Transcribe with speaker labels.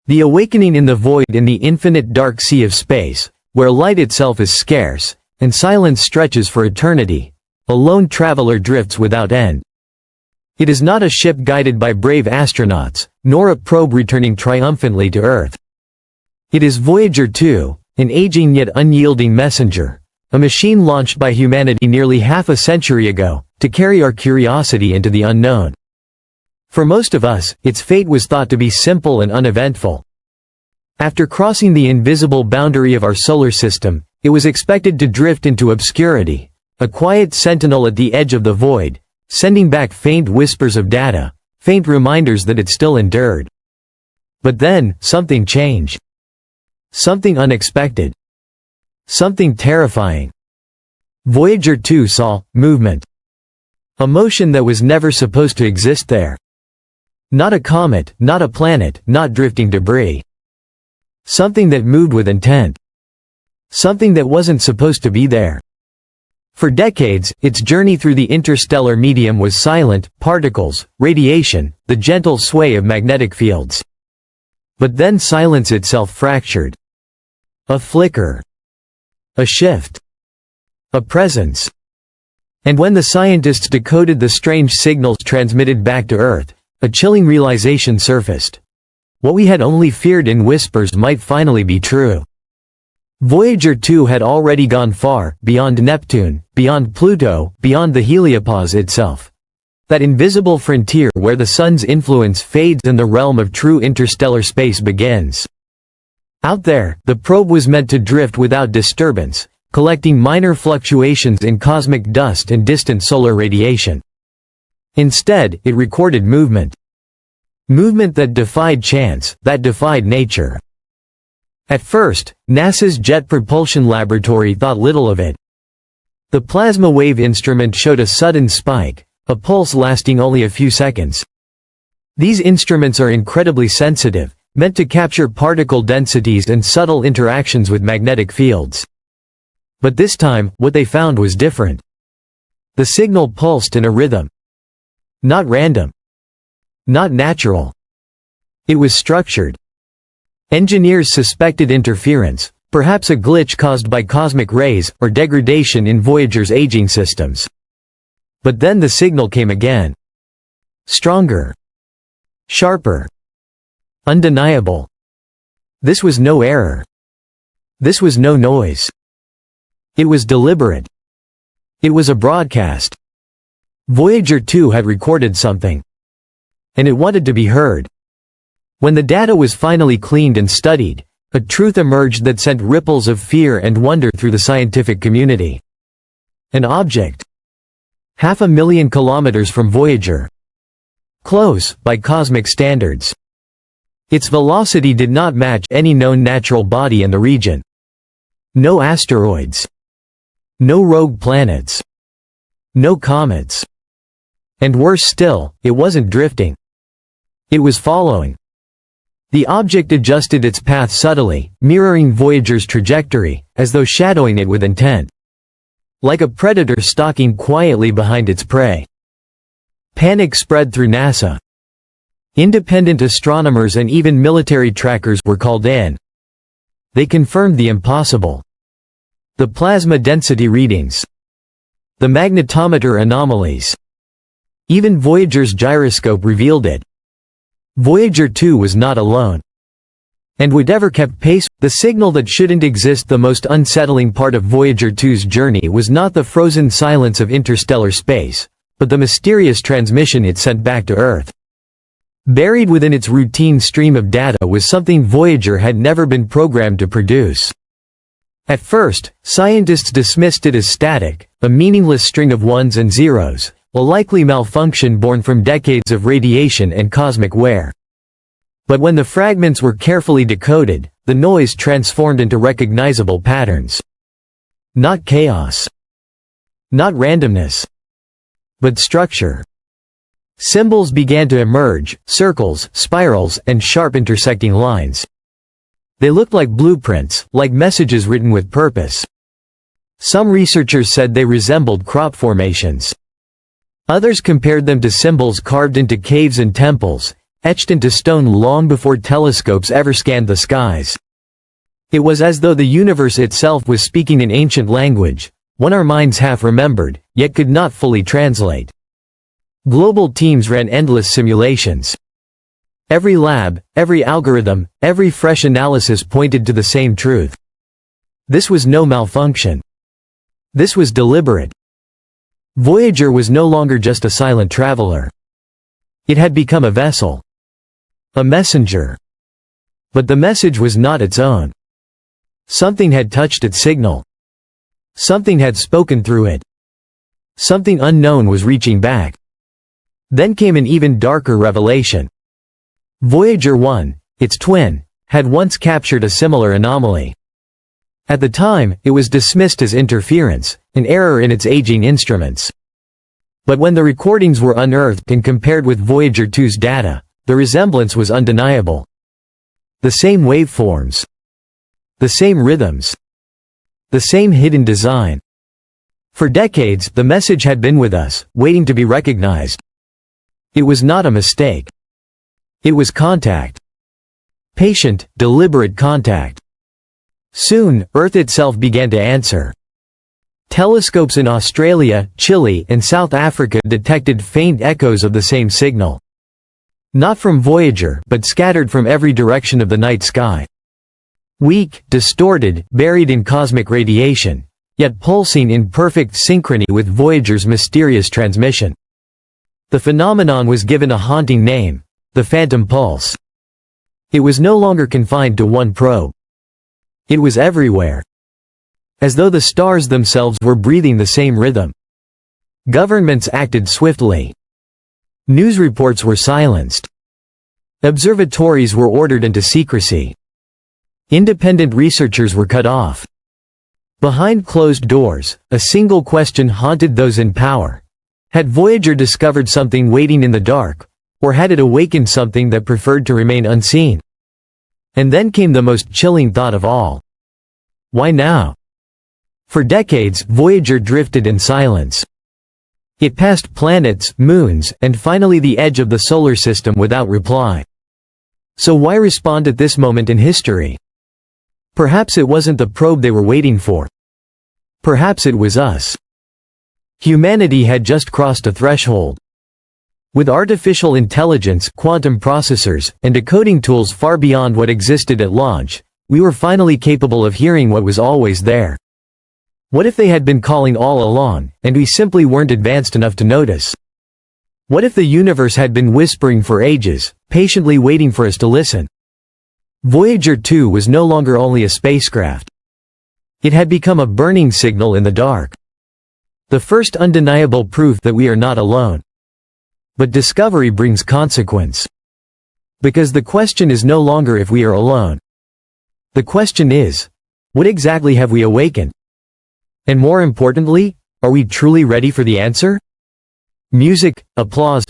Speaker 1: The awakening in the void, in the infinite dark sea of space, where light itself is scarce, and silence stretches for eternity, a lone traveler drifts without end. It is not a ship guided by brave astronauts, nor a probe returning triumphantly to Earth. It is Voyager 2, an aging yet unyielding messenger, a machine launched by humanity nearly half a century ago, to carry our curiosity into the unknown. For most of us, its fate was thought to be simple and uneventful. After crossing the invisible boundary of our solar system, it was expected to drift into obscurity, a quiet sentinel at the edge of the void, sending back faint whispers of data, faint reminders that it still endured. But then, something changed. Something unexpected. Something terrifying. Voyager 2 saw movement. A motion that was never supposed to exist there. Not a comet, not a planet, not drifting debris. Something that moved with intent. Something that wasn't supposed to be there. For decades, its journey through the interstellar medium was silent, particles, radiation, the gentle sway of magnetic fields. But then silence itself fractured. A flicker. A shift. A presence. And when the scientists decoded the strange signals transmitted back to Earth, a chilling realization surfaced. What we had only feared in whispers might finally be true. Voyager 2 had already gone far, beyond Neptune, beyond Pluto, beyond the heliopause itself. That invisible frontier where the sun's influence fades and the realm of true interstellar space begins. Out there, the probe was meant to drift without disturbance, collecting minor fluctuations in cosmic dust and distant solar radiation. Instead, it recorded movement. Movement that defied chance, that defied nature. At first, NASA's Jet Propulsion Laboratory thought little of it. The plasma wave instrument showed a sudden spike, a pulse lasting only a few seconds. These instruments are incredibly sensitive, meant to capture particle densities and subtle interactions with magnetic fields. But this time, what they found was different. The signal pulsed in a rhythm. Not random. Not natural. It was structured. Engineers suspected interference, perhaps a glitch caused by cosmic rays, or degradation in Voyager's aging systems. But then the signal came again. Stronger. Sharper. Undeniable. This was no error. This was no noise. It was deliberate. It was a broadcast. Voyager 2 had recorded something. And it wanted to be heard. When the data was finally cleaned and studied, a truth emerged that sent ripples of fear and wonder through the scientific community. An object. 500,000 kilometers from Voyager. Close, by cosmic standards. Its velocity did not match any known natural body in the region. No asteroids. No rogue planets. No comets. And worse still, it wasn't drifting. It was following. The object adjusted its path subtly, mirroring Voyager's trajectory, as though shadowing it with intent. Like a predator stalking quietly behind its prey. Panic spread through NASA. Independent astronomers and even military trackers were called in. They confirmed the impossible. The plasma density readings. The magnetometer anomalies. Even Voyager's gyroscope revealed it. Voyager 2 was not alone. And whatever kept pace, the signal that shouldn't exist. The most unsettling part of Voyager 2's journey was not the frozen silence of interstellar space, but the mysterious transmission it sent back to Earth. Buried within its routine stream of data was something Voyager had never been programmed to produce. At first, scientists dismissed it as static, a meaningless string of ones and zeros, a likely malfunction born from decades of radiation and cosmic wear. But when the fragments were carefully decoded, the noise transformed into recognizable patterns. Not chaos. Not randomness. But structure. Symbols began to emerge, circles, spirals, and sharp intersecting lines. They looked like blueprints, like messages written with purpose. Some researchers said they resembled crop formations. Others compared them to symbols carved into caves and temples, etched into stone long before telescopes ever scanned the skies. It was as though the universe itself was speaking in ancient language, one our minds half remembered, yet could not fully translate. Global teams ran endless simulations. Every lab, every algorithm, every fresh analysis pointed to the same truth. This was no malfunction. This was deliberate. Voyager was no longer just a silent traveler. It had become a vessel. A messenger. But the message was not its own. Something had touched its signal. Something had spoken through it. Something unknown was reaching back. Then came an even darker revelation. Voyager 1, its twin, had once captured a similar anomaly. At the time, it was dismissed as interference, an error in its aging instruments. But when the recordings were unearthed and compared with Voyager 2's data, the resemblance was undeniable. The same waveforms. The same rhythms. The same hidden design. For decades, the message had been with us, waiting to be recognized. It was not a mistake. It was contact. Patient, deliberate contact. Soon, Earth itself began to answer. Telescopes in Australia, Chile, and South Africa detected faint echoes of the same signal. Not from Voyager, but scattered from every direction of the night sky. Weak, distorted, buried in cosmic radiation, yet pulsing in perfect synchrony with Voyager's mysterious transmission. The phenomenon was given a haunting name: the phantom pulse. It was no longer confined to one probe. It was everywhere. As though the stars themselves were breathing the same rhythm. Governments acted swiftly. News reports were silenced. Observatories were ordered into secrecy. Independent researchers were cut off. Behind closed doors, a single question haunted those in power. Had Voyager discovered something waiting in the dark, or had it awakened something that preferred to remain unseen? And then came the most chilling thought of all. Why now? For decades, Voyager drifted in silence. It passed planets, moons, and finally the edge of the solar system without reply. So why respond at this moment in history? Perhaps it wasn't the probe they were waiting for. Perhaps it was us. Humanity had just crossed a threshold. With artificial intelligence, quantum processors, and decoding tools far beyond what existed at launch, we were finally capable of hearing what was always there. What if they had been calling all along, and we simply weren't advanced enough to notice? What if the universe had been whispering for ages, patiently waiting for us to listen? Voyager 2 was no longer only a spacecraft. It had become a burning signal in the dark. The first undeniable proof that we are not alone. But discovery brings consequence. Because the question is no longer if we are alone. The question is, what exactly have we awakened? And more importantly, are we truly ready for the answer? Music, applause,